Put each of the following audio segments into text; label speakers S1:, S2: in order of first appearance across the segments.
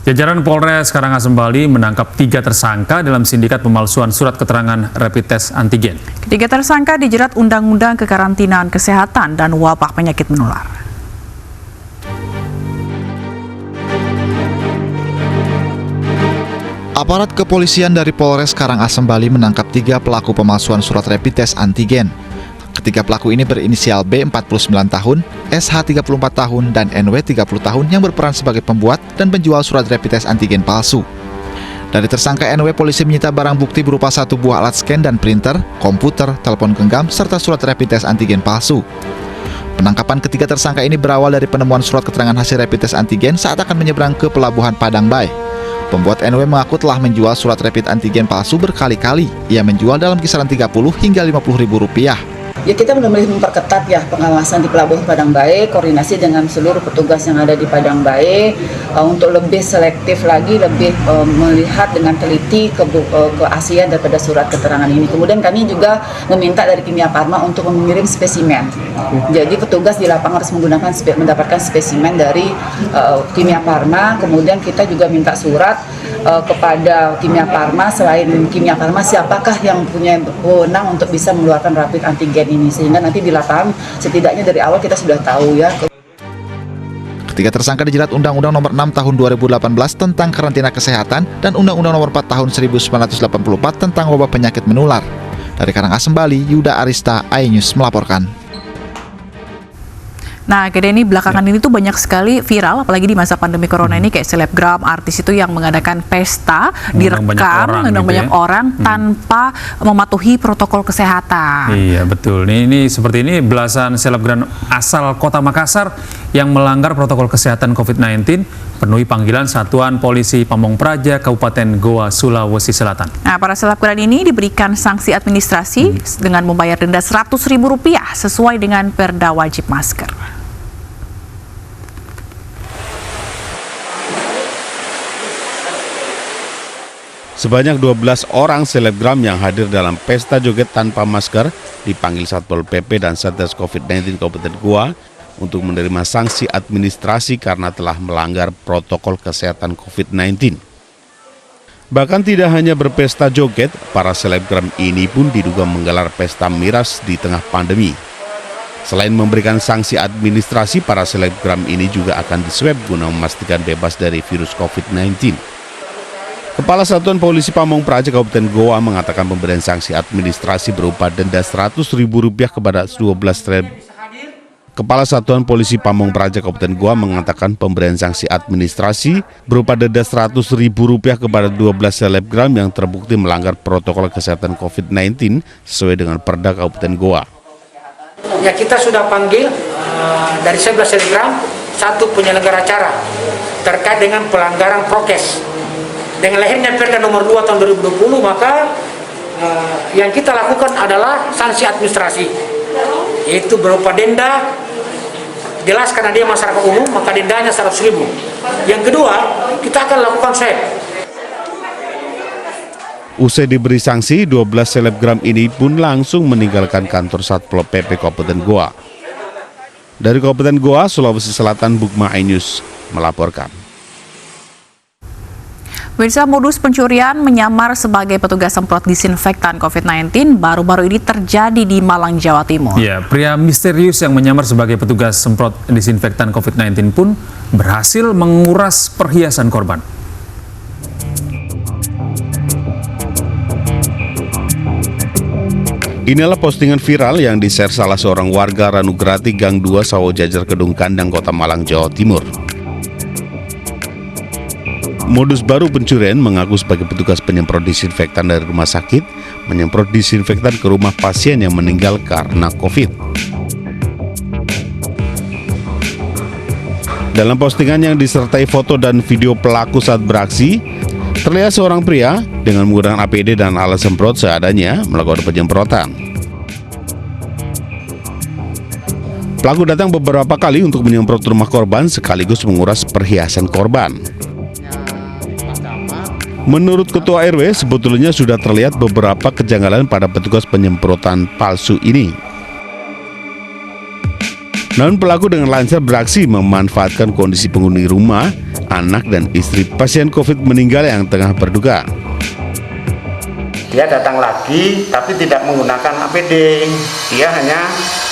S1: Jajaran Polres Karangasem Bali menangkap 3 tersangka dalam sindikat pemalsuan surat keterangan rapid test antigen.
S2: Ketiga tersangka dijerat Undang-Undang Kekarantinaan Kesehatan dan Wabah Penyakit Menular.
S3: Aparat kepolisian dari Polres Karangasem Bali menangkap 3 pelaku pemalsuan surat rapid test antigen. Ketiga pelaku ini berinisial B 49 tahun, SH 34 tahun, dan NW 30 tahun yang berperan sebagai pembuat dan penjual surat rapid test antigen palsu. Dari tersangka NW, polisi menyita barang bukti berupa 1 buah alat scan dan printer, komputer, telepon genggam, serta surat rapid test antigen palsu. Penangkapan ketiga tersangka ini berawal dari penemuan surat keterangan hasil rapid test antigen saat akan menyeberang ke pelabuhan Padang Bay. Pembuat NW mengaku telah menjual surat rapid antigen palsu berkali-kali. Ia menjual dalam kisaran 30 hingga 50 ribu rupiah.
S4: Ya, kita benar-benar memperketat ya pengawasan di Pelabuhan Padang Bay, koordinasi dengan seluruh petugas yang ada di Padang Bay untuk lebih selektif lagi, lebih melihat dengan teliti keaslian daripada surat keterangan ini. Kemudian kami juga meminta dari Kimia Farma untuk mengirim spesimen. Jadi petugas di lapangan harus mendapatkan spesimen dari Kimia Farma. Kemudian kita juga minta surat kepada Kimia Farma, selain Kimia Farma siapakah yang punya wewenang untuk bisa mengeluarkan rapid antigen ini, sehingga nanti di lapangan setidaknya dari awal kita sudah tahu ya.
S3: Ketiga tersangka dijerat Undang-Undang Nomor 6 Tahun 2018 tentang karantina kesehatan dan Undang-Undang Nomor 4 Tahun 1984 tentang wabah penyakit menular. Dari Karangasem Bali, Yuda Arista, iNews melaporkan.
S2: Nah, ini belakangan ini tuh banyak sekali viral, apalagi di masa pandemi corona ini, kayak selebgram, artis itu yang mengadakan pesta, direkam, mengundang banyak orang tanpa mematuhi protokol kesehatan.
S1: Iya, betul. Ini seperti ini belasan selebgram asal Kota Makassar yang melanggar protokol kesehatan COVID-19 penuhi panggilan Satuan Polisi Pamong Praja Kabupaten Goa, Sulawesi Selatan.
S2: Nah, para selebgram ini diberikan sanksi administrasi dengan membayar denda Rp100.000 sesuai dengan Perda Wajib Masker.
S5: Sebanyak 12 orang selebgram yang hadir dalam pesta joget tanpa masker dipanggil Satpol PP dan Satgas COVID-19 Kabupaten Goa untuk menerima sanksi administrasi karena telah melanggar protokol kesehatan COVID-19. Bahkan tidak hanya berpesta joget, para selebgram ini pun diduga menggelar pesta miras di tengah pandemi. Selain memberikan sanksi administrasi, para selebgram ini juga akan diswab guna memastikan bebas dari virus COVID-19. Kepala Satuan Polisi Pamong Praja Kabupaten Goa mengatakan pemberian sanksi administrasi berupa denda Rp100.000 kepada 12 Kepala Satuan Polisi Pamong Praja Kabupaten Goa mengatakan pemberian sanksi administrasi berupa denda Rp100.000 kepada 12 selebgram yang terbukti melanggar protokol kesehatan COVID-19 sesuai dengan Perda Kabupaten Goa.
S6: Ya, kita sudah panggil dari 11 selebgram, 1 penyelenggara acara terkait dengan pelanggaran prokes. Dengan lahirnya Perda nomor 2 tahun 2020, maka yang kita lakukan adalah sanksi administrasi, yaitu berupa denda, jelas karena dia masyarakat umum, maka dendanya Rp100.000. Yang kedua, kita akan lakukan swab.
S5: Usai diberi sanksi, 12 selebgram ini pun langsung meninggalkan kantor Satpol PP Kabupaten Goa. Dari Kabupaten Goa, Sulawesi Selatan, Bukma iNews melaporkan.
S2: Pemirsa, modus pencurian menyamar sebagai petugas semprot disinfektan COVID-19 baru-baru ini terjadi di Malang, Jawa Timur.
S1: Ya, pria misterius yang menyamar sebagai petugas semprot disinfektan COVID-19 pun berhasil menguras perhiasan korban.
S5: Inilah postingan viral yang di-share salah seorang warga Ranugrati Gang 2 Sawo Jajar Kedung Kandang, Kota Malang, Jawa Timur. Modus baru pencurian mengaku sebagai petugas penyemprot disinfektan dari rumah sakit, menyemprot disinfektan ke rumah pasien yang meninggal karena COVID. Dalam postingan yang disertai foto dan video pelaku saat beraksi, terlihat seorang pria dengan menggunakan APD dan alat semprot seadanya melakukan penyemprotan. Pelaku datang beberapa kali untuk menyemprot rumah korban sekaligus menguras perhiasan korban. Menurut Ketua RW, sebetulnya sudah terlihat beberapa kejanggalan pada petugas penyemprotan palsu ini. Namun pelaku dengan lancar beraksi memanfaatkan kondisi penghuni rumah anak dan istri pasien COVID meninggal yang tengah berduka.
S6: Dia datang lagi tapi tidak menggunakan APD. Dia hanya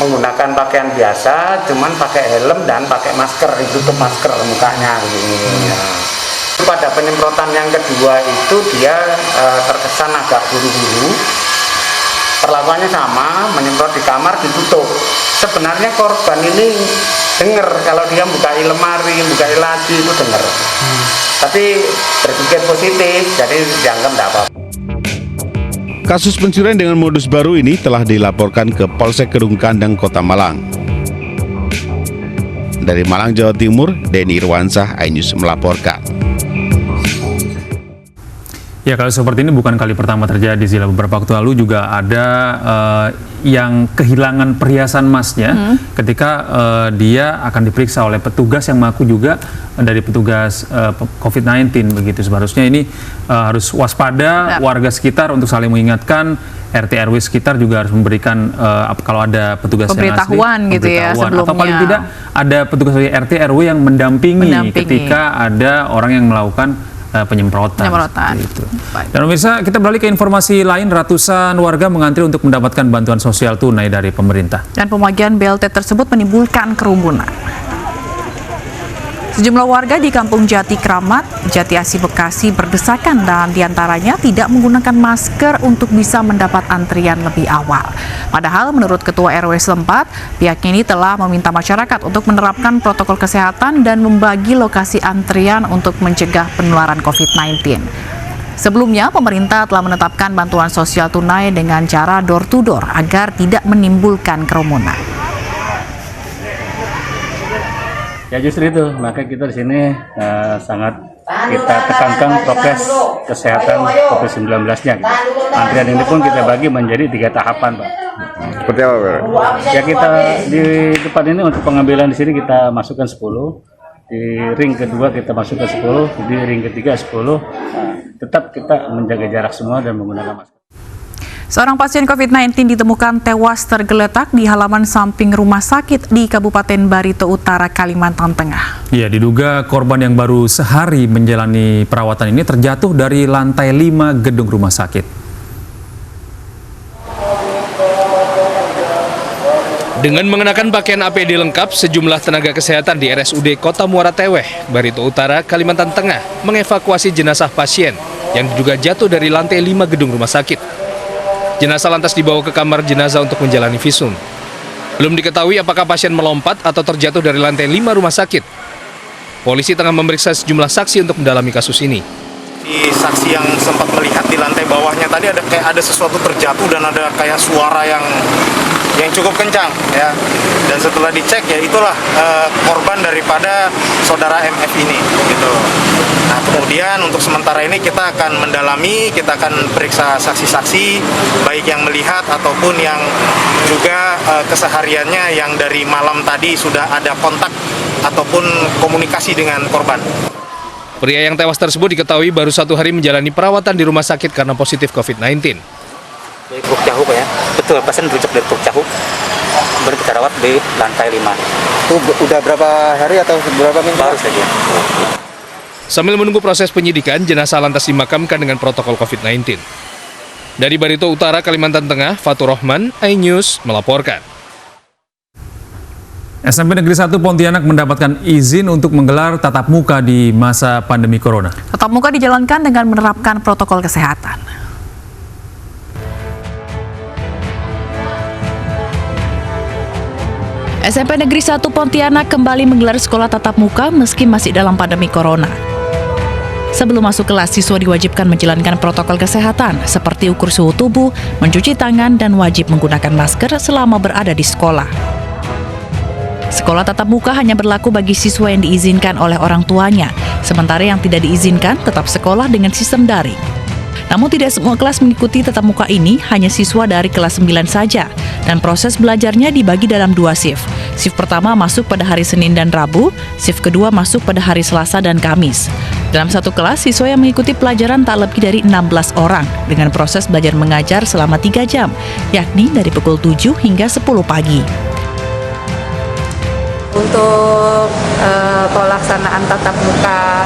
S6: menggunakan pakaian biasa, cuman pakai helm dan pakai masker, ditutup masker mukanya. Pada penyemprotan yang kedua itu dia terkesan agak buru-buru. Perlakuannya sama, menyemprot di kamar ditutup. Sebenarnya korban ini dengar kalau dia bukai lemari, bukai laci itu dengar. Tapi berpikir positif, jadi dianggap tidak apa-apa.
S5: Kasus pencurian dengan modus baru ini telah dilaporkan ke Polsek Kedung Kandang, Kota Malang. Dari Malang, Jawa Timur, Denny Irwansah, iNews melaporkan.
S1: Ya, kalau seperti ini bukan kali pertama terjadi. Zila, beberapa waktu lalu juga ada yang kehilangan perhiasan emasnya ketika dia akan diperiksa oleh petugas yang mengaku juga dari petugas COVID-19 begitu. Seharusnya ini harus waspada warga sekitar untuk saling mengingatkan. RT RW sekitar juga harus memberikan kalau ada petugas yang asli,
S2: gitu ya sebelumnya.
S1: Atau paling tidak ada petugas dari RT RW yang mendampingi ketika ada orang yang melakukan penyemprotan. Gitu. Dan pemirsa, kita beralih ke informasi lain. Ratusan warga mengantri untuk mendapatkan bantuan sosial tunai dari pemerintah.
S2: Dan pembagian BLT tersebut menimbulkan kerumunan. Sejumlah warga di Kampung Jati Kramat, Jati Asih Bekasi berdesakan dan diantaranya tidak menggunakan masker untuk bisa mendapat antrian lebih awal. Padahal menurut Ketua RW setempat, pihaknya ini telah meminta masyarakat untuk menerapkan protokol kesehatan dan membagi lokasi antrian untuk mencegah penularan COVID-19. Sebelumnya, pemerintah telah menetapkan bantuan sosial tunai dengan cara door-to-door agar tidak menimbulkan kerumunan.
S7: Ya justru itu, maka kita di sini sangat kita tekankan prokes kesehatan COVID-19-nya. Gitu. Antrian ini pun kita bagi menjadi 3 tahapan, Pak.
S8: Seperti apa, Pak?
S7: Ya kita di depan ini untuk pengambilan di sini kita masukkan 10, di ring kedua kita masukkan 10, di ring ketiga 10. Nah, tetap kita menjaga jarak semua dan menggunakan masker.
S2: Seorang pasien COVID-19 ditemukan tewas tergeletak di halaman samping rumah sakit di Kabupaten Barito Utara, Kalimantan Tengah.
S1: Ya, diduga korban yang baru sehari menjalani perawatan ini terjatuh dari lantai 5 gedung rumah sakit.
S9: Dengan mengenakan pakaian APD lengkap, sejumlah tenaga kesehatan di RSUD Kota Muara Teweh, Barito Utara, Kalimantan Tengah mengevakuasi jenazah pasien yang diduga jatuh dari lantai 5 gedung rumah sakit. Jenazah lantas dibawa ke kamar jenazah untuk menjalani visum. Belum diketahui apakah pasien melompat atau terjatuh dari lantai 5 rumah sakit. Polisi tengah memeriksa sejumlah saksi untuk mendalami kasus ini.
S10: Di saksi yang sempat melihat di lantai bawahnya tadi ada sesuatu terjatuh dan ada kayak suara yang cukup kencang ya. Dan setelah dicek ya itulah korban daripada saudara MF ini gitu. Nah, kemudian untuk sementara ini kita akan mendalami, kita akan periksa saksi-saksi baik yang melihat ataupun yang juga kesehariannya yang dari malam tadi sudah ada kontak ataupun komunikasi dengan korban.
S9: Pria yang tewas tersebut diketahui baru 1 hari menjalani perawatan di rumah sakit karena positif COVID-19.
S11: Dari Puruk Cahu, Pak ya? Betul, pasien rujuk dari Puruk Cahu. Baru kita rawat di lantai 5.
S8: Itu udah berapa hari atau berapa minggu?
S11: Baru saja.
S9: Sambil menunggu proses penyidikan, jenazah lantas dimakamkan dengan protokol COVID-19. Dari Barito Utara, Kalimantan Tengah, Fatur Rahman, iNews melaporkan.
S1: SMP Negeri 1 Pontianak mendapatkan izin untuk menggelar tatap muka di masa pandemi corona.
S2: Tatap muka dijalankan dengan menerapkan protokol kesehatan. SMP Negeri 1 Pontianak kembali menggelar sekolah tatap muka meski masih dalam pandemi corona. Sebelum masuk kelas, siswa diwajibkan menjalankan protokol kesehatan seperti ukur suhu tubuh, mencuci tangan, dan wajib menggunakan masker selama berada di sekolah. Sekolah tatap muka hanya berlaku bagi siswa yang diizinkan oleh orang tuanya, sementara yang tidak diizinkan tetap sekolah dengan sistem daring. Namun tidak semua kelas mengikuti tatap muka ini, hanya siswa dari kelas 9 saja, dan proses belajarnya dibagi dalam 2 shift. Shift pertama masuk pada hari Senin dan Rabu, shift kedua masuk pada hari Selasa dan Kamis. Dalam satu kelas, siswa yang mengikuti pelajaran tak lebih dari 16 orang, dengan proses belajar mengajar selama 3 jam, yakni dari pukul 7 hingga 10 pagi.
S12: Untuk pelaksanaan tatap muka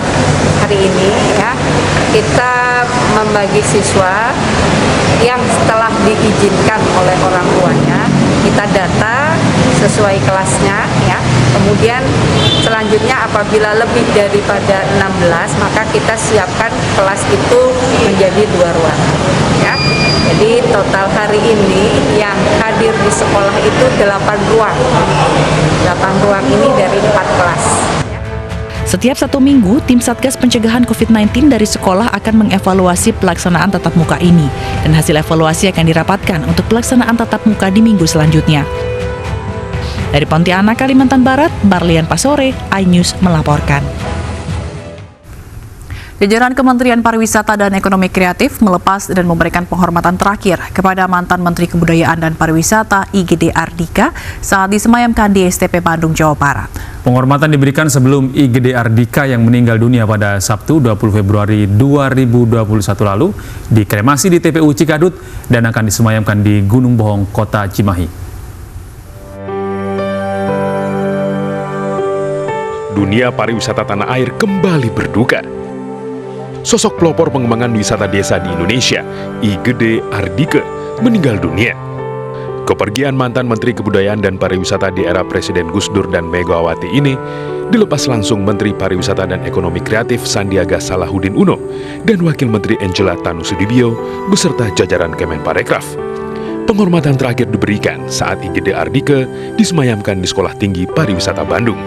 S12: hari ini ya, kita membagi siswa yang setelah diizinkan oleh orang tuanya, kita data sesuai kelasnya ya. Kemudian selanjutnya apabila lebih daripada 16, maka kita siapkan kelas itu menjadi 2 ruangan ya. Jadi total hari ini yang hadir di sekolah itu 8 ruang. 8 ruang ini dari 4 kelas.
S2: Setiap 1 minggu, tim Satgas Pencegahan COVID-19 dari sekolah akan mengevaluasi pelaksanaan tatap muka ini, dan hasil evaluasi akan dirapatkan untuk pelaksanaan tatap muka di minggu selanjutnya. Dari Pontianak, Kalimantan Barat, Barlian Pasore, iNews melaporkan. Jajaran Kementerian Pariwisata dan Ekonomi Kreatif melepas dan memberikan penghormatan terakhir kepada mantan Menteri Kebudayaan dan Pariwisata IGD Ardika saat disemayamkan di STP Bandung, Jawa Barat.
S1: Penghormatan diberikan sebelum IGD Ardika yang meninggal dunia pada Sabtu 20 Februari 2021 lalu dikremasi di TPU Cikadut dan akan disemayamkan di Gunung Bohong, Kota Cimahi.
S13: Dunia pariwisata tanah air kembali berduka. Sosok pelopor pengembangan wisata desa di Indonesia, IGD Ardika, meninggal dunia. Kepergian mantan Menteri Kebudayaan dan Pariwisata di era Presiden Gus Dur dan Megawati ini dilepas langsung Menteri Pariwisata dan Ekonomi Kreatif Sandiaga Salahuddin Uno dan Wakil Menteri Angela Tanusudibio beserta jajaran Kemenparekraf. Penghormatan terakhir diberikan saat IGD Ardika disemayamkan di Sekolah Tinggi Pariwisata Bandung.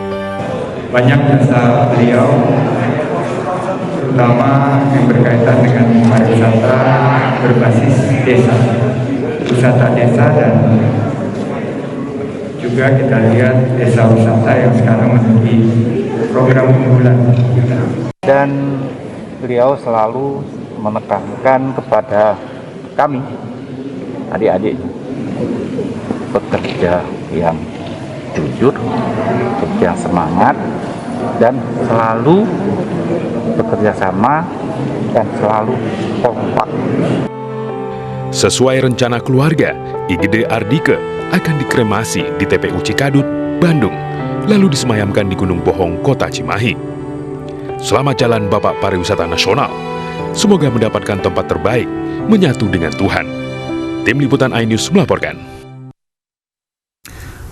S14: Banyak jasa beliau, terutama yang berkaitan dengan pariwisata berbasis desa, wisata desa, dan juga kita lihat desa wisata yang sekarang menjadi program unggulan.
S15: Dan beliau selalu menekankan kepada kami, adik-adik, bekerja yang jujur, bekerja semangat, dan selalu bekerja sama dan selalu kompak.
S13: Sesuai rencana keluarga, IGD Ardika akan dikremasi di TPU Cikadut, Bandung, lalu disemayamkan di Gunung Bohong, Kota Cimahi. Selamat jalan Bapak Pariwisata Nasional. Semoga mendapatkan tempat terbaik, menyatu dengan Tuhan. Tim Liputan iNews melaporkan.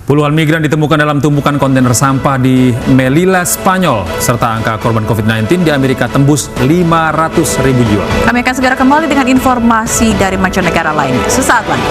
S1: Puluhan migran ditemukan dalam tumpukan kontainer sampah di Melilla, Spanyol, serta angka korban COVID-19 di Amerika tembus 500.000 jiwa.
S2: Kami akan segera kembali dengan informasi dari mancanegara lainnya sesaat lagi.